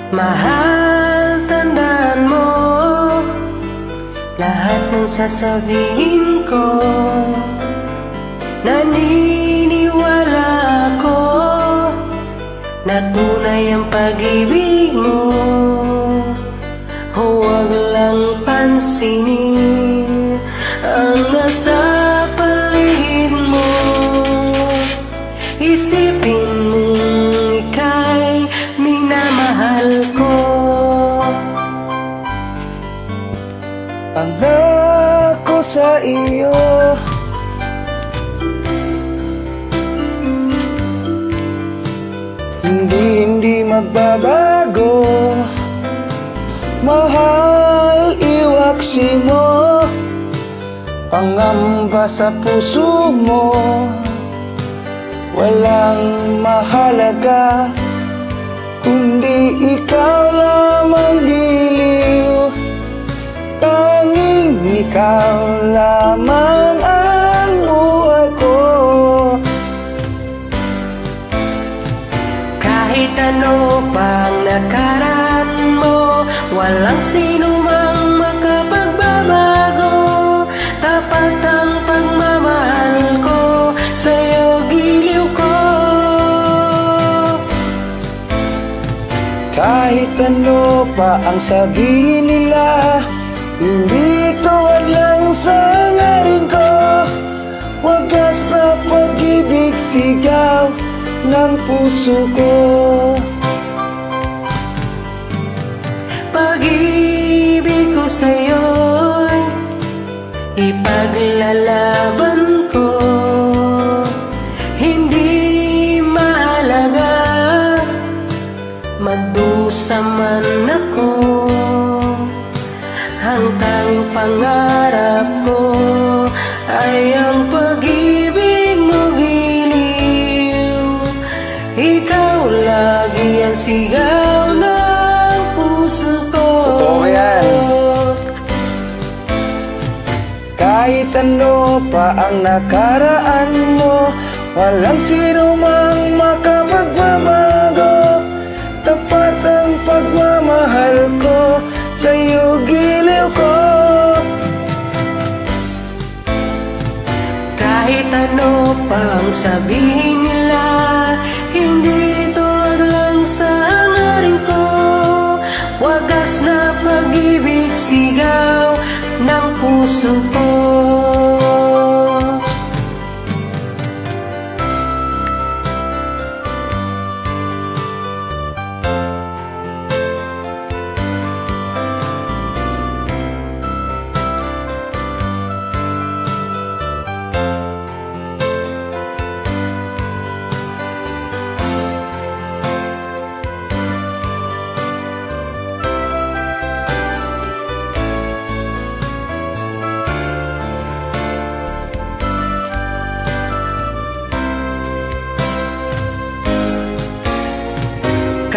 Mahal, tandaan mo lahat ng sasabihin ko. Naniniwala ako na tunay ang pag-ibig mo. Huwag lang pansinin ang nasa paligid mo. Isipin mong ika'y minamahal ko. Pangako sa iyo, hindi magbabago. Mahal, iwaksi mo pangamba sa puso mo. Walang mahalaga kundi ikaw lamang, giliw. Tanging ikaw lamang ang buhay ko. Kahit ano pang nakaraan mo, walang sino mang makapagbabago. Tapat ang pagmamahal ko, sa'yo giliw ko. Kahit ano pa ang sabihin nila, hindi tuwad lang sa ngarin ko. Wagas na pag-ibig, sigaw ng puso ko. Pag-ibig ko sa'yo'y ipaglalaban ko. Hindi mahalaga magdusa man ako. Ang tanging pangarap ko ay ang pag-ibig mo, giliw. Ikaw lagi ang sigaw ng puso ko. Totoo yan. Kahit ano pa ang nakaraan mo, walang sino mang makapagbabago. Tapat ang pagmamahal ko, sa'yo giliw ko. Kahit ano pang sabihin nila, hindi ito lang sa hangarin ko. Wagas na pag-ibig, sigaw ng puso ko.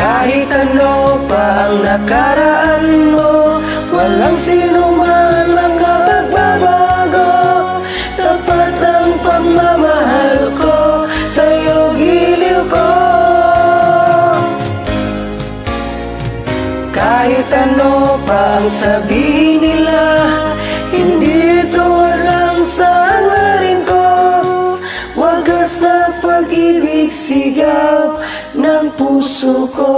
Kahit ano pa ang nakaraan mo, walang sino man ang makapagbabago. Tapat ang pagmamahal ko, sa'yo giliw ko. Kahit ano pa ang sabihin nila, hindi ito lang sa hangarin ko. Wagas na pag-ibig, sigaw ng puso ko.